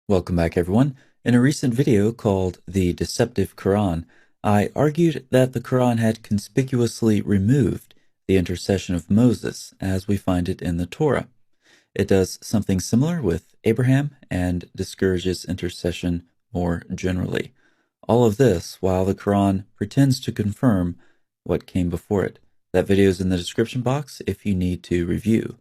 Welcome back, everyone. In a recent video called The Deceptive Quran, I argued that the Quran had conspicuously removed the intercession of Moses as we find it in the Torah. It does something similar with Abraham and discourages intercession more generally. All of this while the Quran pretends to confirm what came before it. That video is in the description box if you need to review.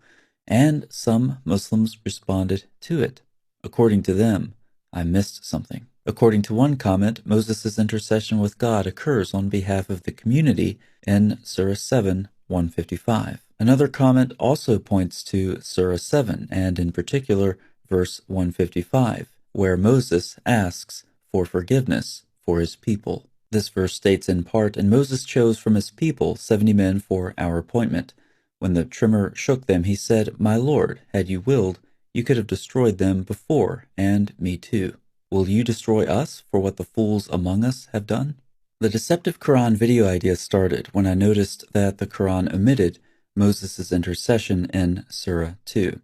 And some Muslims responded to it. According to them, I missed something. According to one comment, Moses' intercession with God occurs on behalf of the community in Surah 7, 155. Another comment also points to Surah 7, and in particular, verse 155, where Moses asks for forgiveness for his people. This verse states in part, "And Moses chose from his people 70 men for our appointment. When the trimmer shook them, he said, 'My Lord, had you willed, you could have destroyed them before, and me too. Will you destroy us for what the fools among us have done?'" The Deceptive Quran video idea started when I noticed that the Quran omitted Moses' intercession in Surah 2.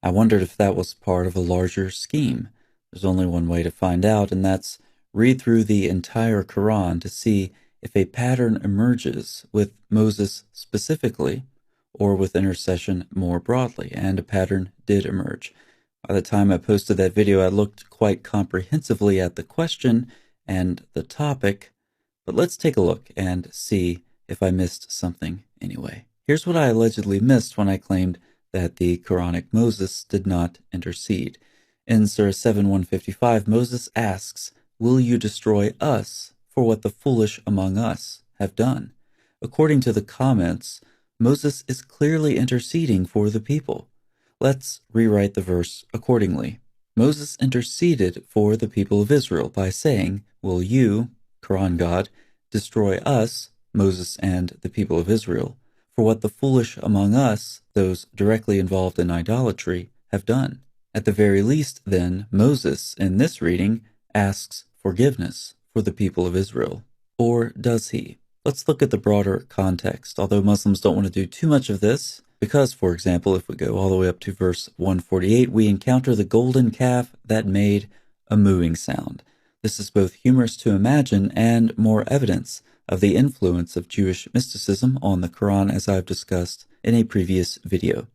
I wondered if that was part of a larger scheme. There's only one way to find out, and that's read through the entire Quran to see if a pattern emerges with Moses specifically, or with intercession more broadly, and a pattern did emerge. By the time I posted that video, I looked quite comprehensively at the question and the topic, but let's take a look and see if I missed something anyway. Here's what I allegedly missed when I claimed that the Quranic Moses did not intercede. In Surah 7, 155, Moses asks, "Will you destroy us for what the foolish among us have done?" According to the comments, Moses is clearly interceding for the people. Let's rewrite the verse accordingly. Moses interceded for the people of Israel by saying, "Will you, Quran God, destroy us, Moses and the people of Israel, for what the foolish among us, those directly involved in idolatry, have done?" At the very least, then, Moses, in this reading, asks forgiveness for the people of Israel. Or does he? Let's look at the broader context, although Muslims don't want to do too much of this, because, for example, if we go all the way up to verse 148, we encounter the golden calf that made a mooing sound. This is both humorous to imagine and more evidence of the influence of Jewish mysticism on the Quran, as I've discussed in a previous video.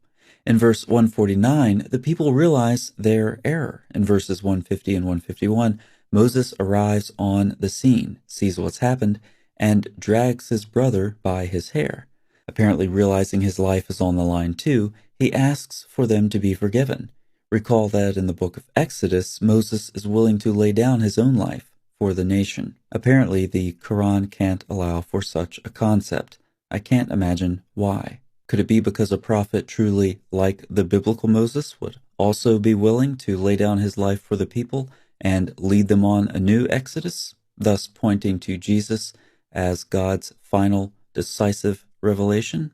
In verse 149, the people realize their error. In verses 150 and 151, Moses arrives on the scene, sees what's happened, and drags his brother by his hair. Apparently realizing his life is on the line too, he asks for them to be forgiven. Recall that in the book of Exodus, Moses is willing to lay down his own life for the nation. Apparently, the Quran can't allow for such a concept. I can't imagine why. Could it be because a prophet truly like the biblical Moses would also be willing to lay down his life for the people and lead them on a new Exodus, thus pointing to Jesus as God's final decisive revelation?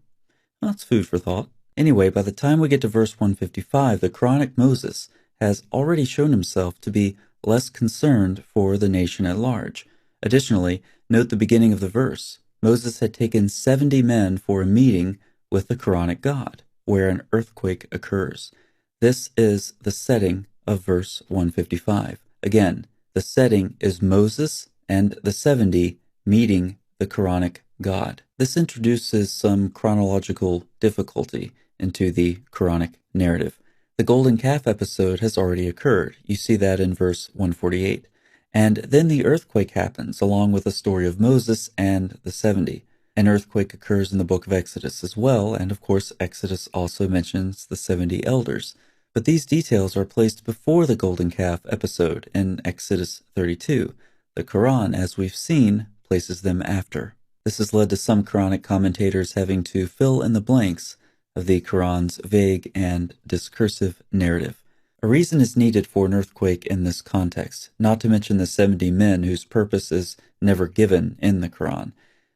Well, that's food for thought. Anyway, by the time we get to verse 155, the Quranic Moses has already shown himself to be less concerned for the nation at large. Additionally, note the beginning of the verse. Moses had taken 70 men for a meeting with the Quranic God, where an earthquake occurs. This is the setting of verse 155. Again, the setting is Moses and the 70 meeting the Quranic God. This introduces some chronological difficulty into the Quranic narrative. The golden calf episode has already occurred. You see that in verse 148. And then the earthquake happens, along with the story of Moses and the 70. An earthquake occurs in the book of Exodus as well, and of course Exodus also mentions the 70 elders. But these details are placed before the golden calf episode in Exodus 32. The Quran, as we've seen, places them after. This has led to some Quranic commentators having to fill in the blanks of the Quran's vague and discursive narrative. A reason is needed for an earthquake in this context, not to mention the 70 men whose purpose is never given in the Quran.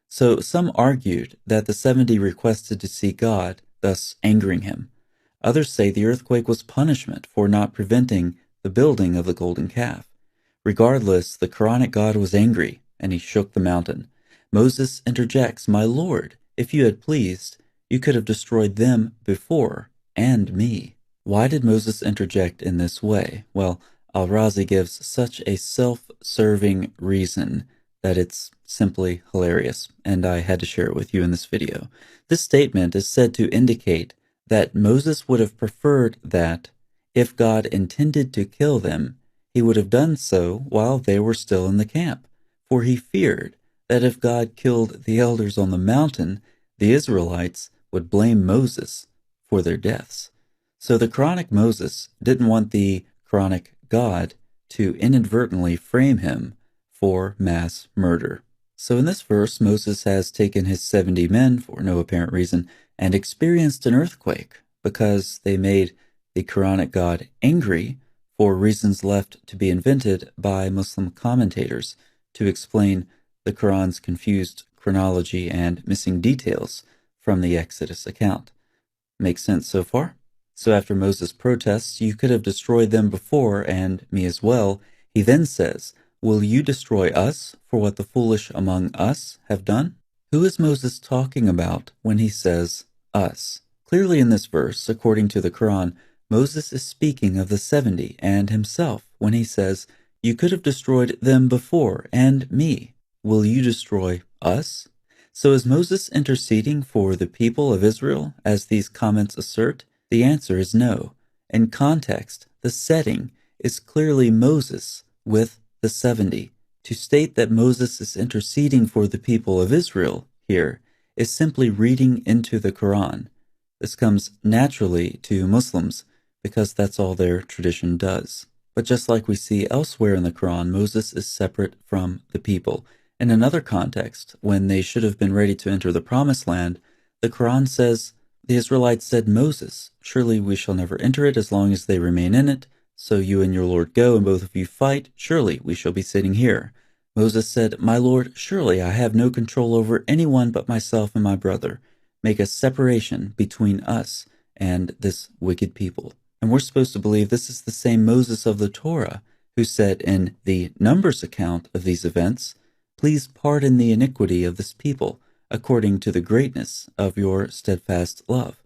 So some argued that the 70 requested to see God, thus angering him. Others say the earthquake was punishment for not preventing the building of the golden calf. Regardless, the Quranic God was angry, and he shook the mountain. Moses interjects, "My Lord, if you had pleased, you could have destroyed them before, and me." Why did Moses interject in this way? Well, Al-Razi gives such a self-serving reason that it's simply hilarious, and I had to share it with you in this video. This statement is said to indicate that Moses would have preferred that, if God intended to kill them, he would have done so while they were still in the camp, for he feared that if God killed the elders on the mountain, the Israelites would blame Moses for their deaths. So the Quranic Moses didn't want the Quranic God to inadvertently frame him for mass murder. So in this verse, Moses has taken his 70 men for no apparent reason and experienced an earthquake because they made the Quranic God angry for reasons left to be invented by Muslim commentators to explain the Quran's confused chronology and missing details from the Exodus account. Makes sense so far? So after Moses protests, "You could have destroyed them before, and me as well," he then says, "Will you destroy us for what the foolish among us have done?" Who is Moses talking about when he says us? Clearly in this verse, according to the Quran, Moses is speaking of the 70 and himself when he says, "You could have destroyed them before, and me. Will you destroy us?" So is Moses interceding for the people of Israel, as these comments assert? The answer is no. In context, the setting is clearly Moses with the 70. To state that Moses is interceding for the people of Israel here is simply reading into the Quran. This comes naturally to Muslims because that's all their tradition does. But just like we see elsewhere in the Quran, Moses is separate from the people. In another context, when they should have been ready to enter the Promised Land, the Quran says, "The Israelites said, 'Moses, surely we shall never enter it as long as they remain in it. So you and your Lord go, and both of you fight. Surely we shall be sitting here.' Moses said, 'My Lord, surely I have no control over anyone but myself and my brother. Make a separation between us and this wicked people.'" And we're supposed to believe this is the same Moses of the Torah who said in the Numbers account of these events, "Please pardon the iniquity of this people, according to the greatness of your steadfast love,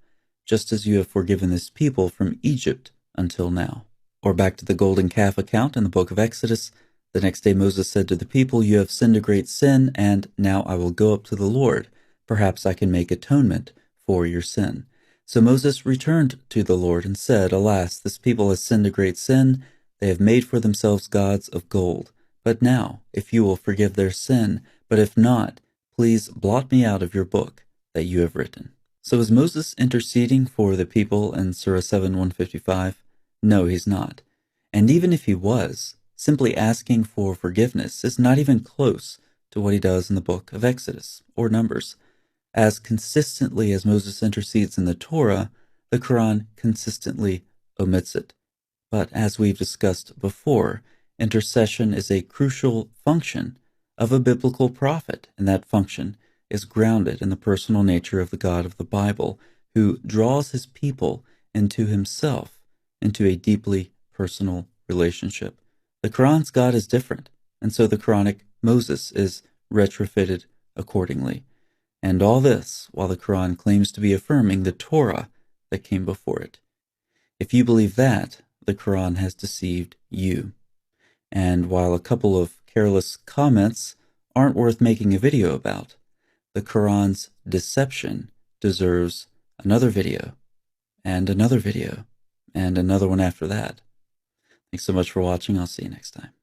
just as you have forgiven this people from Egypt until now." Or back to the golden calf account in the book of Exodus, the next day Moses said to the people, "You have sinned a great sin, and now I will go up to the Lord. Perhaps I can make atonement for your sin." So Moses returned to the Lord and said, "Alas, this people has sinned a great sin. They have made for themselves gods of gold. But now, if you will forgive their sin, but if not, please blot me out of your book that you have written." So is Moses interceding for the people in Surah 7:155? No, he's not. And even if he was, simply asking for forgiveness is not even close to what he does in the book of Exodus or Numbers. As consistently as Moses intercedes in the Torah, the Quran consistently omits it. But as we've discussed before, intercession is a crucial function of a biblical prophet, and that function is grounded in the personal nature of the God of the Bible, who draws his people into himself, into a deeply personal relationship. The Quran's God is different, and so the Quranic Moses is retrofitted accordingly. And all this while the Quran claims to be affirming the Torah that came before it. If you believe that, the Quran has deceived you. And while a couple of careless comments aren't worth making a video about, the Quran's deception deserves another video, and another video, and another one after that. Thanks so much for watching. I'll see you next time.